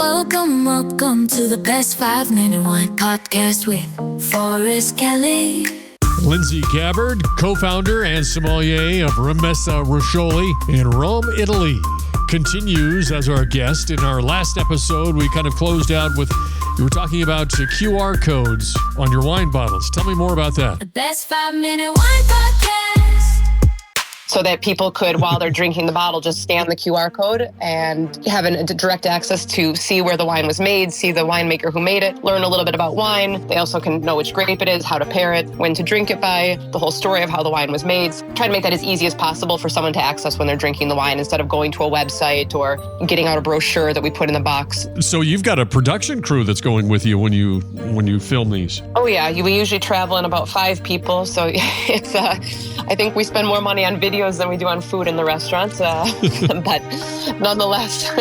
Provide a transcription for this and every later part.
Welcome to the Best 5-Minute Wine Podcast with Forrest Kelly. Lindsay Gabbard, co-founder and sommelier of Rimessa Riscioli in Rome, Italy, continues as our guest. In our last episode, we kind of closed out with, you were talking about QR codes on your wine bottles. Tell me more about that. The Best 5-Minute Wine Podcast. So that people could, while they're drinking the bottle, just scan the QR code and have direct access to see where the wine was made, see the winemaker who made it, learn a little bit about wine. They also can know which grape it is, how to pair it, when to drink it by, the whole story of how the wine was made. Try to make that as easy as possible for someone to access when they're drinking the wine instead of going to a website or getting out a brochure that we put in the box. So you've got a production crew that's going with you when you film these. Oh yeah, we usually travel in about 5 people. So it's I think we spend more money on videos than we do on food in the restaurants. But nonetheless,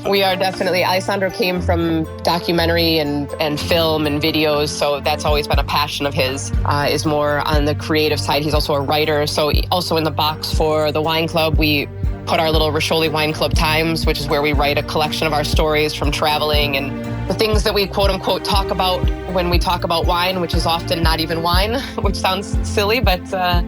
we are definitely, Alessandro came from documentary and film and videos. So that's always been a passion of his, is more on the creative side. He's also a writer. So also in the box for the wine club, we put our little Roscioli Wine Club Times, which is where we write a collection of our stories from traveling and the things that we quote unquote talk about when we talk about wine, which is often not even wine, which sounds silly, but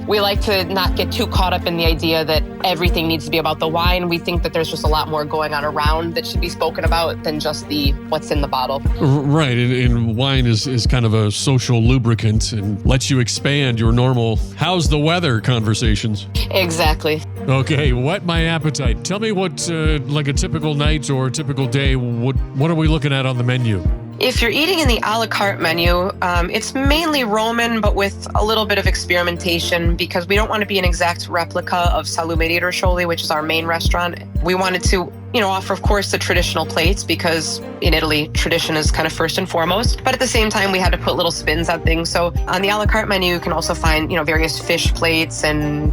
we like to not get too caught up in the idea that everything needs to be about the wine. We think that there's just a lot more going on around that should be spoken about than just the what's in the bottle. Right, and wine is kind of a social lubricant and lets you expand your normal how's the weather conversations. Exactly. Okay, whet my appetite. Tell me what, like a typical night or a typical day, what are we looking at on the menu? If you're eating in the a la carte menu, it's mainly Roman, but with a little bit of experimentation because we don't want to be an exact replica of Salume di Roscioli, which is our main restaurant. We wanted to, offer, of course, the traditional plates because in Italy, tradition is kind of first and foremost. But at the same time, we had to put little spins on things. So on the a la carte menu, you can also find, various fish plates and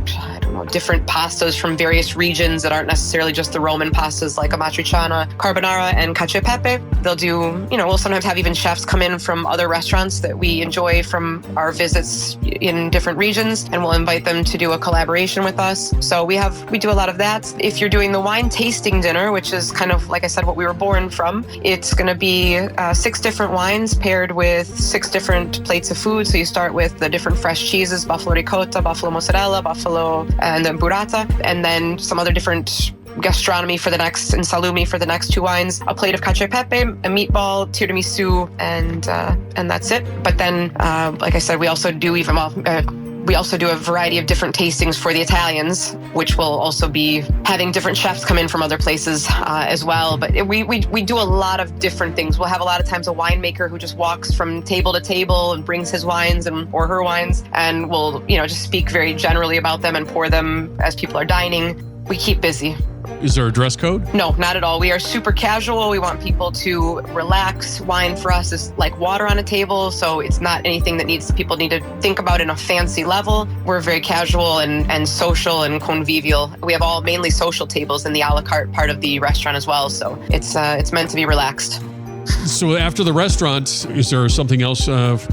different pastas from various regions that aren't necessarily just the Roman pastas like amatriciana, carbonara, and cacio e pepe. They'll do, we'll sometimes have even chefs come in from other restaurants that we enjoy from our visits in different regions, and we'll invite them to do a collaboration with us. So we do a lot of that. If you're doing the wine tasting dinner, which is kind of, like I said, what we were born from, it's going to be 6 different wines paired with 6 different plates of food. So you start with the different fresh cheeses, buffalo ricotta, buffalo mozzarella, buffalo and then burrata, and then some other different gastronomy for the next, and salumi for the next 2 wines, a plate of cacio e pepe, a meatball, tiramisu, and that's it. But then, like I said, we also do a variety of different tastings for the Italians, which will also be having different chefs come in from other places as well. But we do a lot of different things. We'll have a lot of times a winemaker who just walks from table to table and brings his wines or her wines, and will just speak very generally about them and pour them as people are dining. We keep busy. Is there a dress code? No, not at all. We are super casual. We want people to relax. Wine for us is like water on a table, so it's not anything that people need to think about in a fancy level. We're very casual and social and convivial. We have all mainly social tables in the a la carte part of the restaurant as well, so it's meant to be relaxed. So after the restaurant, is there something else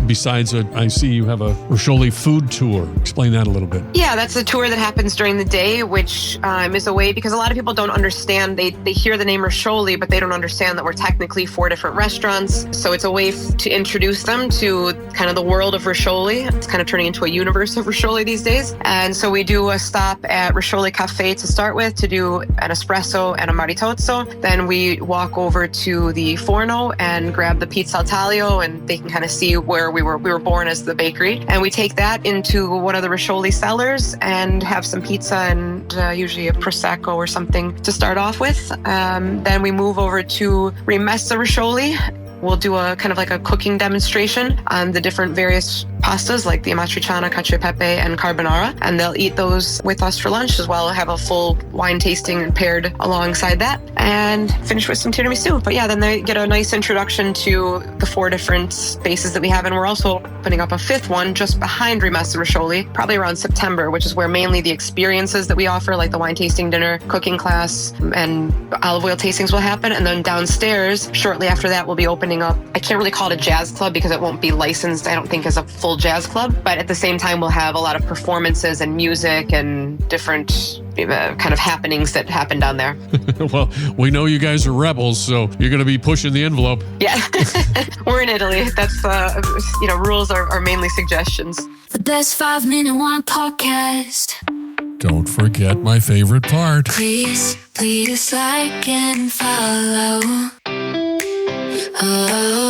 besides I see you have a Roscioli Food Tour. Explain that a little bit. Yeah, that's a tour that happens during the day, which is a way, because a lot of people don't understand. They hear the name Roscioli, but they don't understand that we're technically 4 different restaurants. So it's a way to introduce them to kind of the world of Roscioli. It's kind of turning into a universe of Roscioli these days. And so we do a stop at Roscioli Cafe to start with to do an espresso and a maritozzo. Then we walk over to the Forno and grab the pizza al taglio, and they can kind of see where we were born as the bakery. And we take that into one of the Roscioli cellars and have some pizza and usually a prosecco or something to start off with. Then we move over to Rimessa Riscioli. We'll do a kind of like a cooking demonstration on the different various pastas like the amatriciana, cacio e pepe, and carbonara, and they'll eat those with us for lunch as well. Have a full wine tasting paired alongside that, and finish with some tiramisu. But yeah, then they get a nice introduction to the 4 different spaces that we have, and we're also opening up a 5th one just behind Rimessa Riscioli, probably around September, which is where mainly the experiences that we offer, like the wine tasting dinner, cooking class, and olive oil tastings will happen. And then downstairs, shortly after that, we'll be opening up, I can't really call it a jazz club because it won't be licensed, I don't think, as a full jazz club, but at the same time we'll have a lot of performances and music and different kind of happenings that happen down there. Well, we know you guys are rebels, so you're going to be pushing the envelope. Yeah, we're in Italy. That's, rules are mainly suggestions. The best 5-minute wine podcast. Don't forget my favorite part. Please like and follow. Oh.